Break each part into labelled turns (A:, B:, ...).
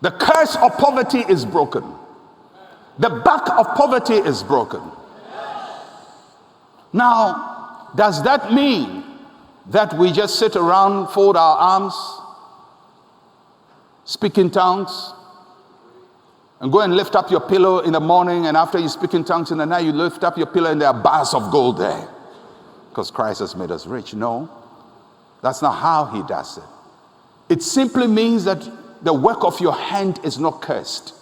A: The curse of poverty is broken. The back of poverty is broken. Now, does that mean that we just sit around, fold our arms, speak in tongues, and go and lift up your pillow in the morning, and after you speak in tongues in the night, you lift up your pillow and there are bars of gold there? Because Christ has made us rich. No, that's not how he does it. It simply means that the work of your hand is not cursed.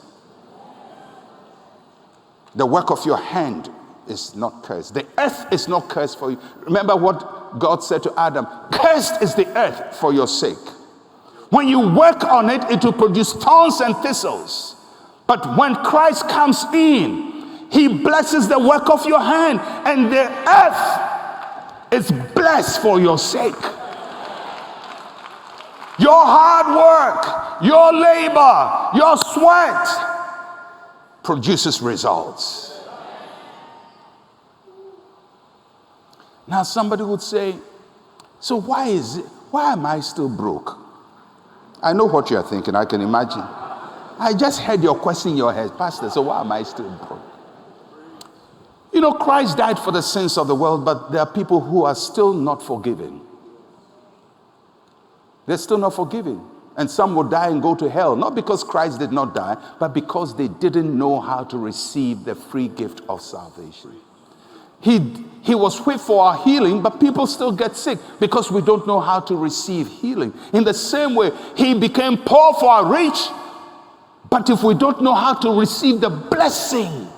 A: The work of your hand is not cursed. The earth is not cursed for you. Remember what God said to Adam: cursed is the earth for your sake. When you work on it, it will produce thorns and thistles. But when Christ comes in, he blesses the work of your hand, and the earth is blessed for your sake. Your hard work, your labor, your sweat produces results. Now somebody would say, so why am I still broke? I know what you are thinking, I can imagine. I just heard your question in your head, Pastor, so why am I still broke? You know, Christ died for the sins of the world, but there are people who are still not forgiven. They're still not forgiven. And some will die and go to hell, not because Christ did not die, but because they didn't know how to receive the free gift of salvation. He was whipped for our healing, but people still get sick because we don't know how to receive healing. In the same way, he became poor for our rich, but if we don't know how to receive the blessing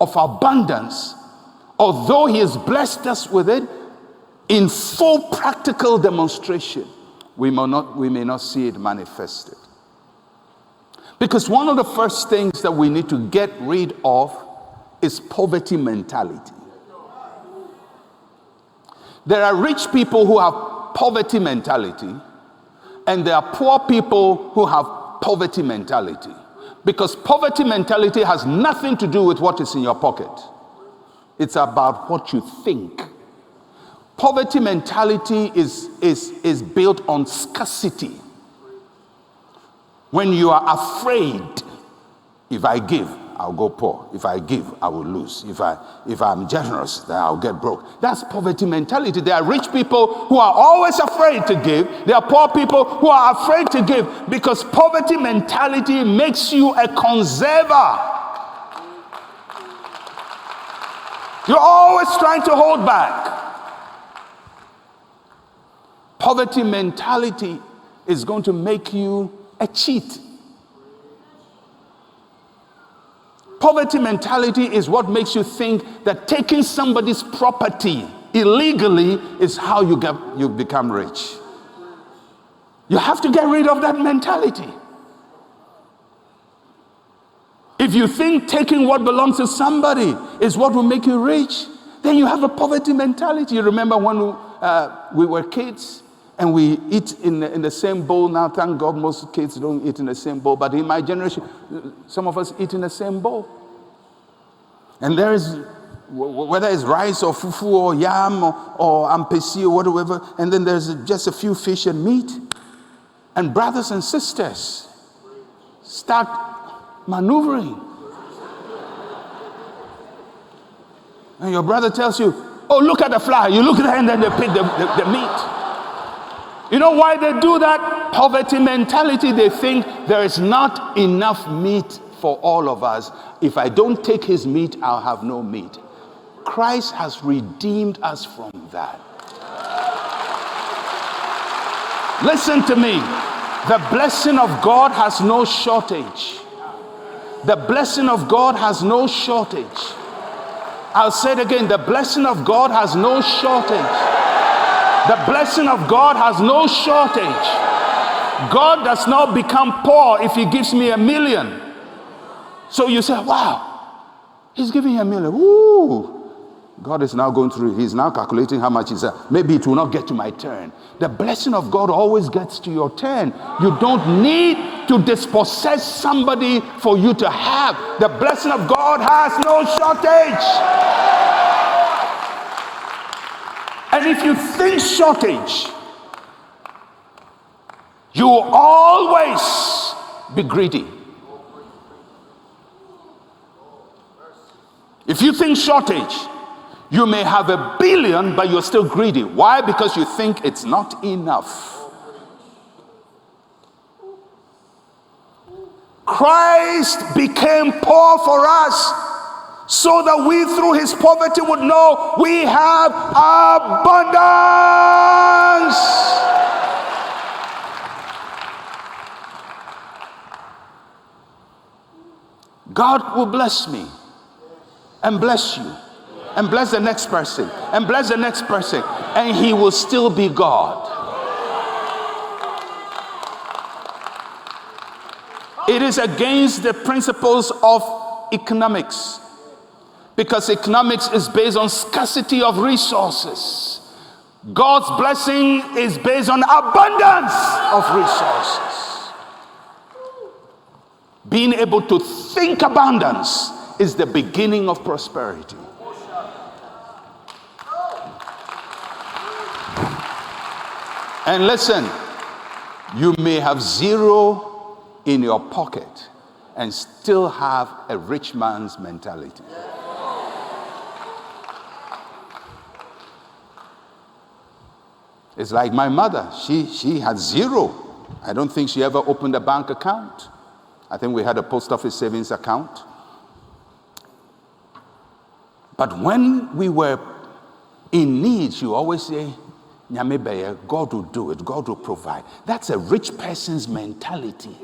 A: of abundance, although he has blessed us with it, in full practical demonstration, we may not see it manifested. Because one of the first things that we need to get rid of is poverty mentality. There are rich people who have poverty mentality, and there are poor people who have poverty mentality. Because poverty mentality has nothing to do with what is in your pocket. It's about what you think. Poverty mentality is built on scarcity. When you are afraid, if I give, I'll go poor. If I give, I will lose. If I'm generous, then I'll get broke. That's poverty mentality. There are rich people who are always afraid to give. There are poor people who are afraid to give because poverty mentality makes you a conserver. You're always trying to hold back. Poverty mentality is going to make you a cheat. Poverty mentality is what makes you think that taking somebody's property illegally is how you become rich. You have to get rid of that mentality. If you think taking what belongs to somebody is what will make you rich, then you have a poverty mentality. You remember when we were kids and we eat in the same bowl. Now, thank God, most kids don't eat in the same bowl. But in my generation, some of us eat in the same bowl. And there is, whether it's rice or fufu or yam or ampesi or whatever, and then there's just a few fish and meat. And brothers and sisters start maneuvering. And your brother tells you, oh, look at the fly. You look at it and then they pick the meat. You know why they do that? Poverty mentality. They think there is not enough meat for all of us. If I don't take his meat, I'll have no meat. Christ has redeemed us from that. Listen to me. The blessing of God has no shortage. The blessing of God has no shortage. I'll say it again. The blessing of God has no shortage. The blessing of God has no shortage. God does not become poor if he gives me $1 million. So you say, wow, he's giving you $1 million. Woo! God is now going through, he's now calculating how much is that. Maybe it will not get to my turn. The blessing of God always gets to your turn. You don't need to dispossess somebody for you to have. The blessing of God has no shortage. And if you think shortage, you always be greedy. If you think shortage, you may have 1 billion, but you're still greedy. Why? Because you think it's not enough. Christ became poor for us so that we through his poverty would know we have abundance. God will bless me and bless you and bless the next person and bless the next person, and he will still be God. It is against the principles of economics, because economics is based on scarcity of resources. God's blessing is based on abundance of resources. Being able to think abundance is the beginning of prosperity. And listen, you may have zero in your pocket and still have a rich man's mentality. It's like my mother. She had zero. I don't think she ever opened a bank account. I think we had a post office savings account. But when we were in need, she would always say, "Nyame beye, God will do it. God will provide." That's a rich person's mentality.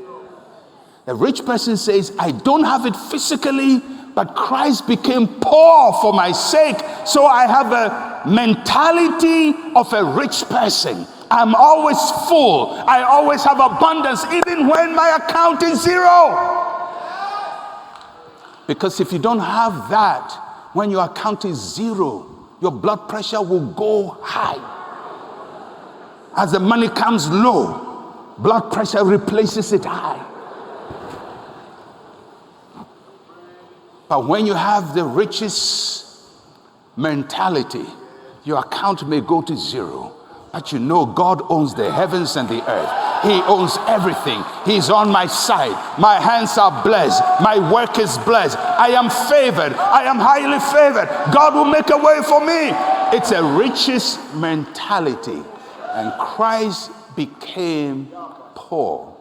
A: A rich person says, "I don't have it physically, but Christ became poor for my sake, so I have a mentality of a rich person. I'm always full. I always have abundance, even when my account is zero." Because if you don't have that, when your account is zero, your blood pressure will go high. As the money comes low, blood pressure replaces it high. But when you have the richest mentality, your account may go to zero, but you know God owns the heavens and the earth. He owns everything. He's on my side. My hands are blessed. My work is blessed. I am favored. I am highly favored. God will make a way for me. It's a richest mentality. And Christ became poor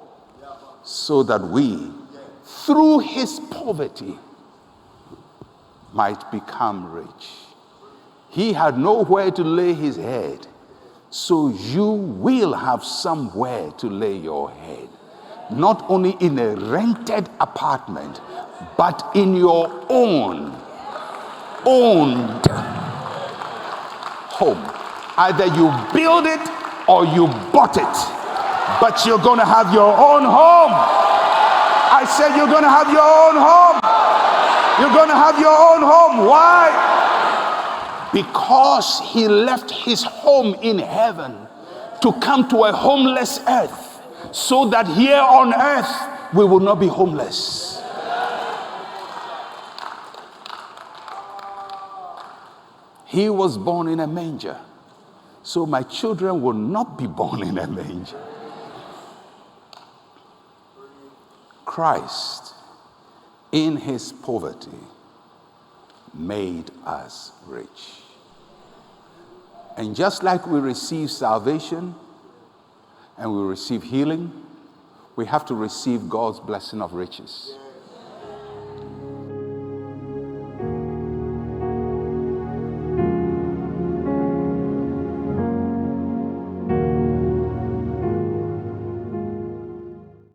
A: so that we, through his poverty, might become rich. He had nowhere to lay his head, so you will have somewhere to lay your head. Not only in a rented apartment, but in your owned home. Either you build it or you bought it, but you're going to have your own home. I said you're going to have your own home. You're going to have your own home. Why? Because he left his home in heaven to come to a homeless earth, so that here on earth we will not be homeless. He was born in a manger, so my children will not be born in a manger. Christ, in his poverty, made us rich. And just like we receive salvation and we receive healing, we have to receive God's blessing of riches.